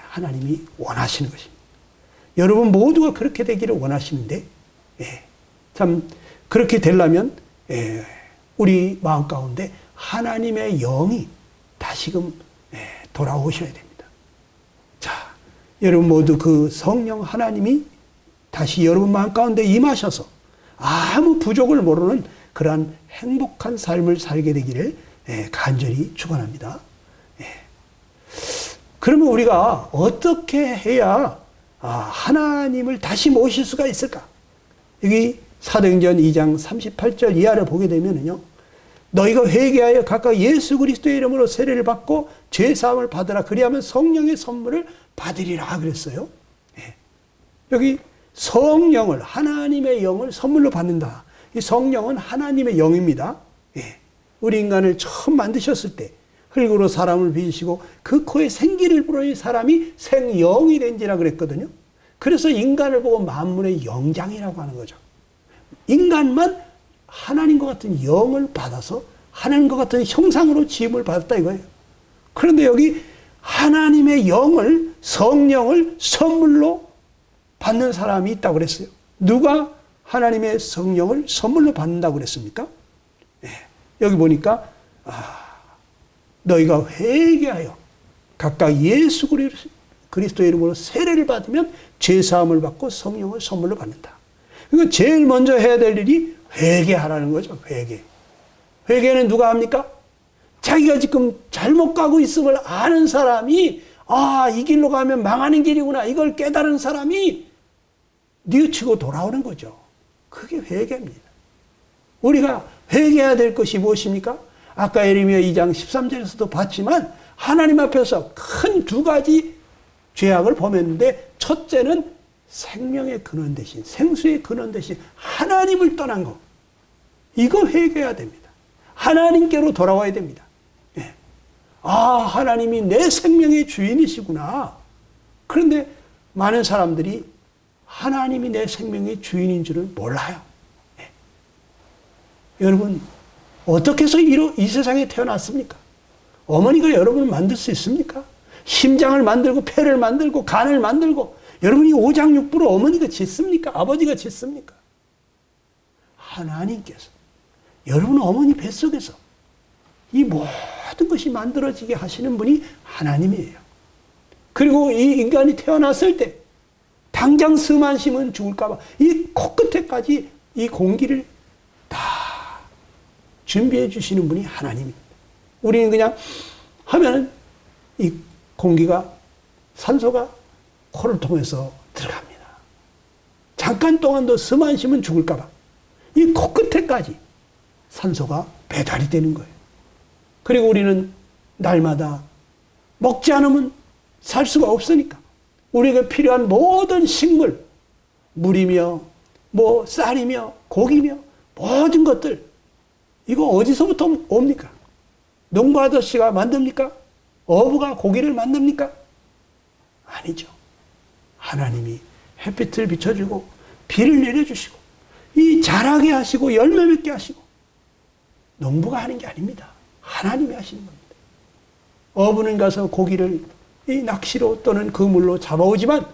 하나님이 원하시는 것입니다. 여러분 모두가 그렇게 되기를 원하시는데 참 그렇게 되려면 우리 마음 가운데 하나님의 영이 다시금 돌아오셔야 됩니다. 자, 여러분 모두 그 성령 하나님이 다시 여러분 마음 가운데 임하셔서 아무 부족을 모르는 그러한 행복한 삶을 살게 되기를 간절히 축원합니다. 그러면 우리가 어떻게 해야 하나님을 다시 모실 수가 있을까? 여기 사도행전 2장 38절 이하를 보게 되면은요, 너희가 회개하여 각각 예수 그리스도의 이름으로 세례를 받고 죄 사함을 받으라. 그리하면 성령의 선물을 받으리라 그랬어요. 여기 성령을, 하나님의 영을 선물로 받는다. 이 성령은 하나님의 영입니다. 우리 인간을 처음 만드셨을 때 흙으로 사람을 빚으시고 그 코에 생기를 불어이 사람이 생영이 된지라 그랬거든요. 그래서 인간을 보고 만물의 영장이라고 하는 거죠. 인간만 하나님과 같은 영을 받아서 하나님과 같은 형상으로 지음을 받았다 이거예요. 그런데 여기 하나님의 영을, 성령을 선물로 받는 사람이 있다고 그랬어요. 누가 하나님의 성령을 선물로 받는다고 그랬습니까? 여기 보니까 너희가 회개하여 각각 예수 그리스도의 이름으로 세례를 받으면 죄사함을 받고 성령을 선물로 받는다. 그러니까 제일 먼저 해야 될 일이 회개하라는 거죠. 회개는 누가 합니까? 자기가 지금 잘못 가고 있음을 아는 사람이 이 길로 가면 망하는 길이구나 이걸 깨달은 사람이 뉘우치고 돌아오는 거죠. 그게 회개입니다. 우리가 회개해야 될 것이 무엇입니까? 아까 예레미야 2장 13절에서도 봤지만 하나님 앞에서 큰 두 가지 죄악을 범했는데, 첫째는 생명의 근원 대신, 생수의 근원 대신 하나님을 떠난 거. 이거 회개해야 됩니다. 하나님께로 돌아와야 됩니다. 예. 아, 하나님이 내 생명의 주인이시구나. 그런데 많은 사람들이 하나님이 내 생명의 주인인 줄은 몰라요. 예. 여러분, 어떻게 해서 이 세상에 태어났습니까? 어머니가 여러분을 만들 수 있습니까? 심장을 만들고 폐를 만들고 간을 만들고, 여러분이 오장육부로 어머니가 짓습니까? 아버지가 짓습니까? 하나님께서 여러분 어머니 뱃속에서 이 모든 것이 만들어지게 하시는 분이 하나님이에요. 그리고 이 인간이 태어났을 때 당장 숨 쉬면 죽을까봐 이 코끝에까지 이 공기를 다 준비해 주시는 분이 하나님입니다. 우리는 그냥 하면은 이 공기가, 산소가 코를 통해서 들어갑니다. 잠깐 동안도 숨 안 쉬면 죽을까봐 이 코끝에까지 산소가 배달이 되는 거예요. 그리고 우리는 날마다 먹지 않으면 살 수가 없으니까 우리에게 필요한 모든 식물, 물이며 쌀이며 고기며 모든 것들, 이거 어디서부터 옵니까? 농부 아저씨가 만듭니까? 어부가 고기를 만듭니까? 아니죠. 하나님이 햇빛을 비춰주고 비를 내려주시고 이 자라게 하시고 열매 맺게 하시고, 농부가 하는 게 아닙니다. 하나님이 하시는 겁니다. 어부는 가서 고기를 이 낚시로 또는 그물로 잡아오지만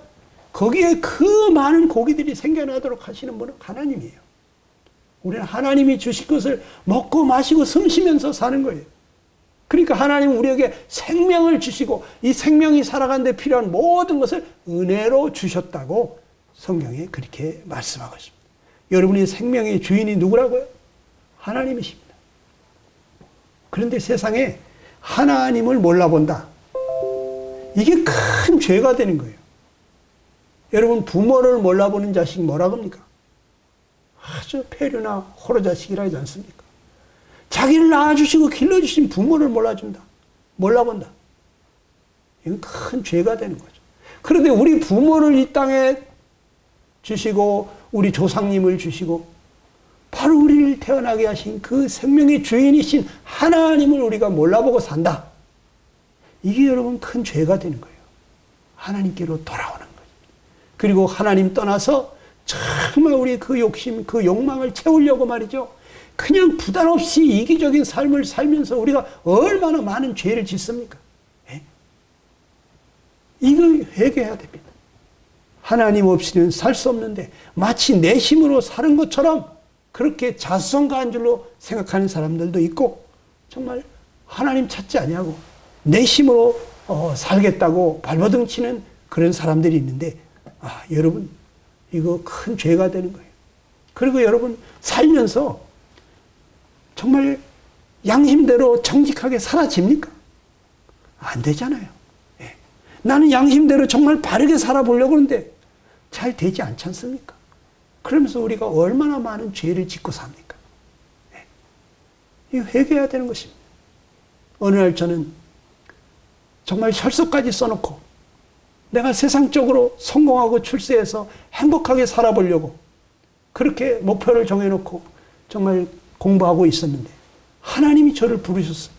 거기에 그 많은 고기들이 생겨나도록 하시는 분은 하나님이에요. 우리는 하나님이 주신 것을 먹고 마시고 숨 쉬면서 사는 거예요. 그러니까 하나님은 우리에게 생명을 주시고 이 생명이 살아가는 데 필요한 모든 것을 은혜로 주셨다고 성경에 그렇게 말씀하고 있습니다. 여러분이 생명의 주인이 누구라고요? 하나님이십니다. 그런데 세상에 하나님을 몰라본다. 이게 큰 죄가 되는 거예요. 여러분, 부모를 몰라보는 자식 뭐라고 합니까? 아주 폐류나 호로 자식이라 하지 않습니까? 자기를 낳아주시고 길러주신 부모를 몰라본다. 이건 큰 죄가 되는 거죠. 그런데 우리 부모를 이 땅에 주시고 우리 조상님을 주시고 바로 우리를 태어나게 하신 그 생명의 주인이신 하나님을 우리가 몰라보고 산다. 이게 여러분 큰 죄가 되는 거예요. 하나님께로 돌아오는 거예요. 그리고 하나님 떠나서 정말 우리의 그 욕심, 그 욕망을 채우려고 말이죠. 그냥 부담 없이 이기적인 삶을 살면서 우리가 얼마나 많은 죄를 짓습니까? 예? 이걸 회개해야 됩니다. 하나님 없이는 살 수 없는데 마치 내 힘으로 사는 것처럼 그렇게 자수성가한 줄로 생각하는 사람들도 있고, 정말 하나님 찾지 아니하고 내 힘으로 살겠다고 발버둥 치는 그런 사람들이 있는데, 여러분, 이거 큰 죄가 되는 거예요. 그리고 여러분, 살면서 정말 양심대로 정직하게 살아집니까? 안 되잖아요. 예. 나는 양심대로 정말 바르게 살아보려고 하는데 잘 되지 않지 않습니까? 그러면서 우리가 얼마나 많은 죄를 짓고 삽니까? 예. 이거 회개해야 되는 것입니다. 어느 날 저는 정말 혈서까지 써놓고 내가 세상적으로 성공하고 출세해서 행복하게 살아보려고 그렇게 목표를 정해놓고 정말 공부하고 있었는데 하나님이 저를 부르셨어요.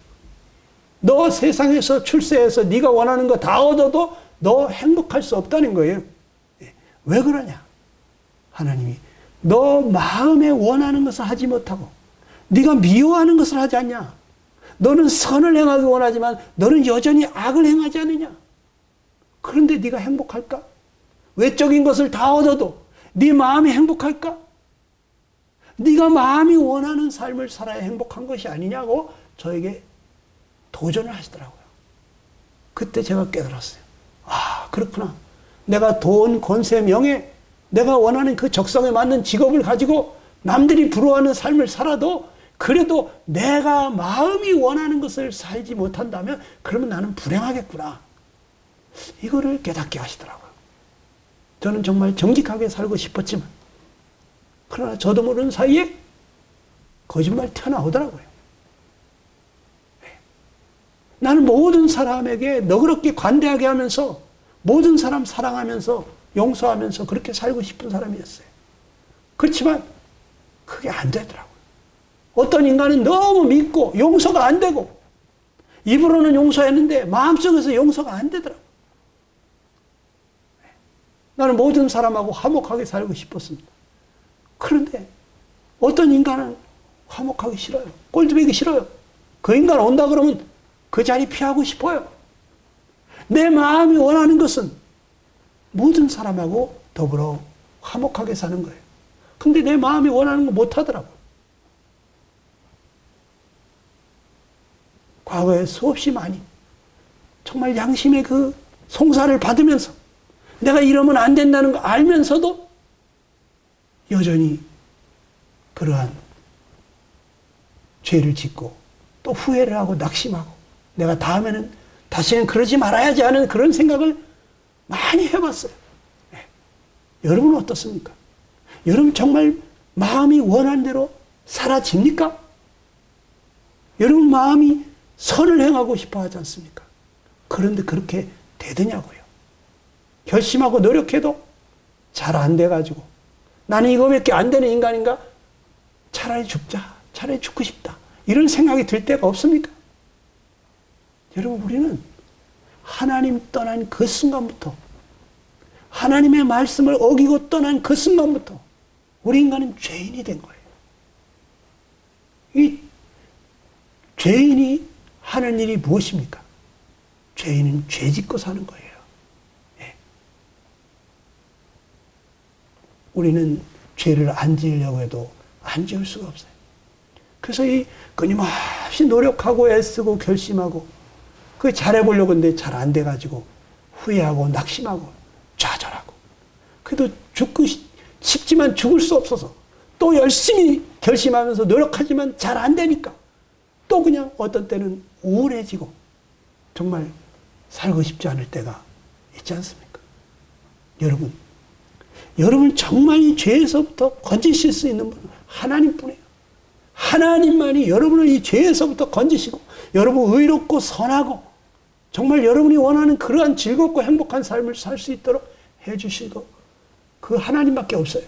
너 세상에서 출세해서 네가 원하는 거 다 얻어도 너 행복할 수 없다는 거예요. 왜 그러냐? 하나님이 너 마음에 원하는 것을 하지 못하고 네가 미워하는 것을 하지 않냐? 너는 선을 행하기 원하지만 너는 여전히 악을 행하지 않느냐? 그런데 네가 행복할까? 외적인 것을 다 얻어도 네 마음이 행복할까? 네가 마음이 원하는 삶을 살아야 행복한 것이 아니냐고 저에게 도전을 하시더라고요. 그때 제가 깨달았어요. 그렇구나. 내가 돈, 권세, 명예, 내가 원하는 그 적성에 맞는 직업을 가지고 남들이 부러워하는 삶을 살아도 그래도 내가 마음이 원하는 것을 살지 못한다면 그러면 나는 불행하겠구나. 이거를 깨닫게 하시더라고요. 저는 정말 정직하게 살고 싶었지만 그러나 저도 모르는 사이에 거짓말이 튀어나오더라고요. 나는 모든 사람에게 너그럽게 관대하게 하면서 모든 사람 사랑하면서 용서하면서 그렇게 살고 싶은 사람이었어요. 그렇지만 그게 안 되더라고요. 어떤 인간은 너무 믿고 용서가 안 되고 입으로는 용서했는데 마음속에서 용서가 안 되더라고요. 나는 모든 사람하고 화목하게 살고 싶었습니다. 그런데 어떤 인간은 화목하기 싫어요. 꼴드배기 싫어요. 그 인간 온다 그러면 그 자리 피하고 싶어요. 내 마음이 원하는 것은 모든 사람하고 더불어 화목하게 사는 거예요. 근데 내 마음이 원하는 거 못하더라고요. 과거에 수없이 많이 정말 양심의 그 송사를 받으면서 내가 이러면 안 된다는 거 알면서도 여전히 그러한 죄를 짓고 또 후회를 하고 낙심하고 내가 다음에는 다시는 그러지 말아야지 하는 그런 생각을 많이 해봤어요. 네. 여러분은 어떻습니까? 여러분 정말 마음이 원하는 대로 사라집니까? 여러분 마음이 선을 행하고 싶어 하지 않습니까? 그런데 그렇게 되더냐고요. 결심하고 노력해도 잘 안 돼가지고 나는 이거밖에 안 되는 인간인가? 차라리 죽자. 차라리 죽고 싶다. 이런 생각이 들 때가 없습니까? 여러분 우리는 하나님 떠난 그 순간부터 하나님의 말씀을 어기고 떠난 그 순간부터 우리 인간은 죄인이 된 거예요. 이 죄인이 하는 일이 무엇입니까? 죄인은 죄 짓고 사는 거예요. 예. 우리는 죄를 안 지으려고 해도 안 지을 수가 없어요. 그래서 이 끊임없이 노력하고 애쓰고 결심하고 그 잘해보려고 했는데 잘 안 돼가지고 후회하고 낙심하고 좌절하고 그래도 죽고 싶지만 죽을 수 없어서 또 열심히 결심하면서 노력하지만 잘 안 되니까 또 그냥 어떤 때는 우울해지고 정말 살고 싶지 않을 때가 있지 않습니까? 여러분 정말 이 죄에서부터 건지실 수 있는 분은 하나님뿐이에요. 하나님만이 여러분을 이 죄에서부터 건지시고 여러분 의롭고 선하고 정말 여러분이 원하는 그러한 즐겁고 행복한 삶을 살 수 있도록 해주시고 그 하나님밖에 없어요.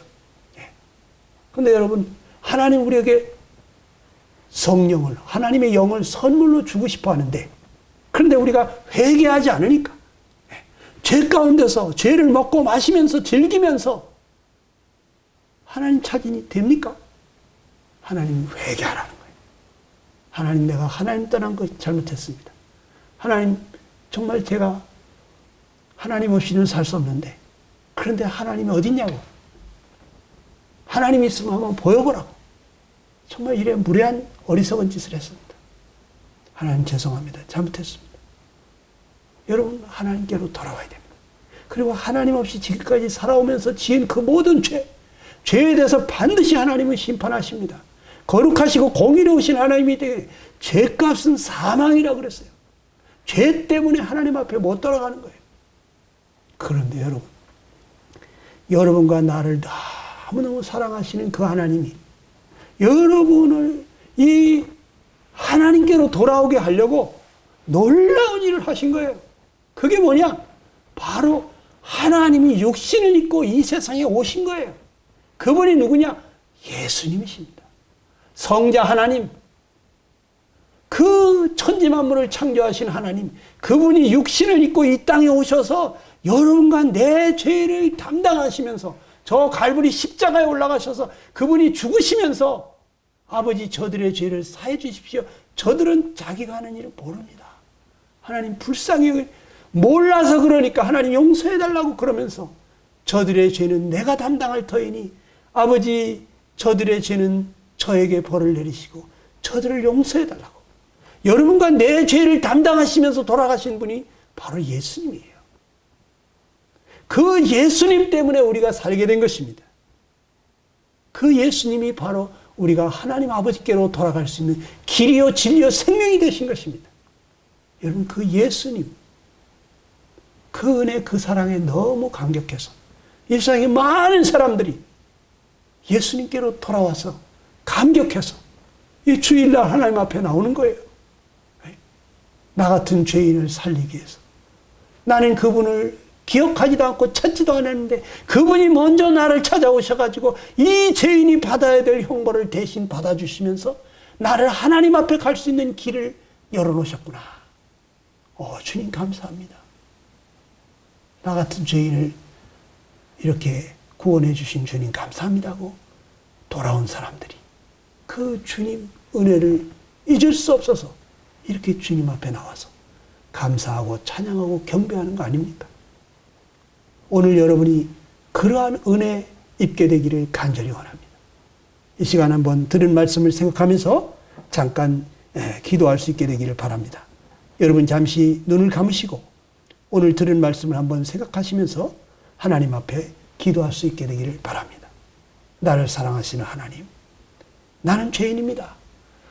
그런데 여러분 하나님 우리에게 성령을 하나님의 영을 선물로 주고 싶어 하는데 그런데 우리가 회개하지 않으니까 죄 가운데서 죄를 먹고 마시면서 즐기면서 하나님 찾으니 됩니까? 하나님 회개하라는 거예요. 하나님 내가 하나님 떠난 거 잘못했습니다. 하나님 정말 제가 하나님 없이는 살 수 없는데 그런데 하나님이 어딨냐고. 하나님이 있으면 한번 보여보라고. 정말 이래 무례한 어리석은 짓을 했습니다. 하나님 죄송합니다. 잘못했습니다. 여러분 하나님께로 돌아와야 됩니다. 그리고 하나님 없이 지금까지 살아오면서 지은 그 모든 죄에 대해서 반드시 하나님은 심판하십니다. 거룩하시고 공의로우신 하나님이 되게 죄값은 사망이라고 그랬어요. 죄 때문에 하나님 앞에 못 돌아가는 거예요. 그런데 여러분과 나를 너무너무 사랑하시는 그 하나님이 여러분을 이 하나님께로 돌아오게 하려고 놀라운 일을 하신 거예요. 그게 뭐냐? 바로 하나님이 육신을 입고 이 세상에 오신 거예요. 그분이 누구냐? 예수님이십니다. 성자 하나님, 그 천지만물을 창조하신 하나님, 그분이 육신을 입고 이 땅에 오셔서 여러분과 내 죄를 담당하시면서 저 갈보리 십자가에 올라가셔서 그분이 죽으시면서 아버지 저들의 죄를 사해 주십시오. 저들은 자기가 하는 일을 모릅니다. 하나님 불쌍히 몰라서 그러니까 하나님 용서해달라고 그러면서 저들의 죄는 내가 담당할 터이니 아버지 저들의 죄는 저에게 벌을 내리시고 저들을 용서해달라고. 여러분과 내 죄를 담당하시면서 돌아가신 분이 바로 예수님이에요. 그 예수님 때문에 우리가 살게 된 것입니다. 그 예수님이 바로 우리가 하나님 아버지께로 돌아갈 수 있는 길이요 진리요 생명이 되신 것입니다. 여러분 그 예수님, 그 은혜 그 사랑에 너무 감격해서 일상의 많은 사람들이 예수님께로 돌아와서 감격해서 이 주일날 하나님 앞에 나오는 거예요. 나 같은 죄인을 살리기 위해서. 나는 그분을 기억하지도 않고 찾지도 않았는데 그분이 먼저 나를 찾아오셔가지고 이 죄인이 받아야 될 형벌을 대신 받아주시면서 나를 하나님 앞에 갈 수 있는 길을 열어놓으셨구나. 주님 감사합니다. 나 같은 죄인을 이렇게 구원해 주신 주님 감사합니다고 돌아온 사람들이 그 주님 은혜를 잊을 수 없어서 이렇게 주님 앞에 나와서 감사하고 찬양하고 경배하는 거 아닙니까? 오늘 여러분이 그러한 은혜 입게 되기를 간절히 원합니다. 이 시간 한번 들은 말씀을 생각하면서 잠깐 기도할 수 있게 되기를 바랍니다. 여러분 잠시 눈을 감으시고 오늘 들은 말씀을 한번 생각하시면서 하나님 앞에 기도할 수 있게 되기를 바랍니다. 나를 사랑하시는 하나님, 나는 죄인입니다.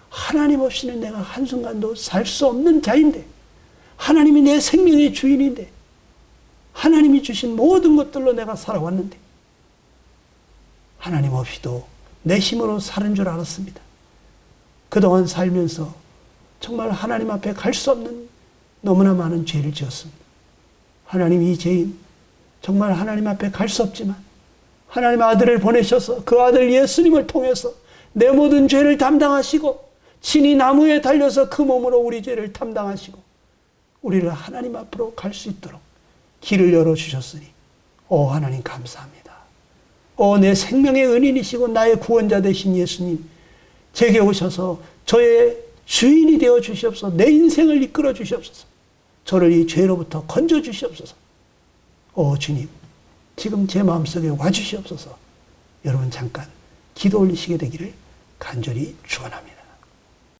하나님 없이는 내가 한순간도 살 수 없는 자인데 하나님이 내 생명의 주인인데 하나님이 주신 모든 것들로 내가 살아왔는데 하나님 없이도 내 힘으로 사는 줄 알았습니다. 그동안 살면서 정말 하나님 앞에 갈 수 없는 너무나 많은 죄를 지었습니다. 하나님 이 죄인 정말 하나님 앞에 갈 수 없지만 하나님 아들을 보내셔서 그 아들 예수님을 통해서 내 모든 죄를 담당하시고 친히 나무에 달려서 그 몸으로 우리 죄를 담당하시고 우리를 하나님 앞으로 갈 수 있도록 길을 열어주셨으니 하나님 감사합니다. 내 생명의 은인이시고 나의 구원자 되신 예수님 제게 오셔서 저의 주인이 되어 주시옵소서. 내 인생을 이끌어 주시옵소서. 저를 이 죄로부터 건져 주시옵소서. 주님 지금 제 마음속에 와 주시옵소서. 여러분 잠깐 기도 올리시게 되기를 간절히 축원합니다.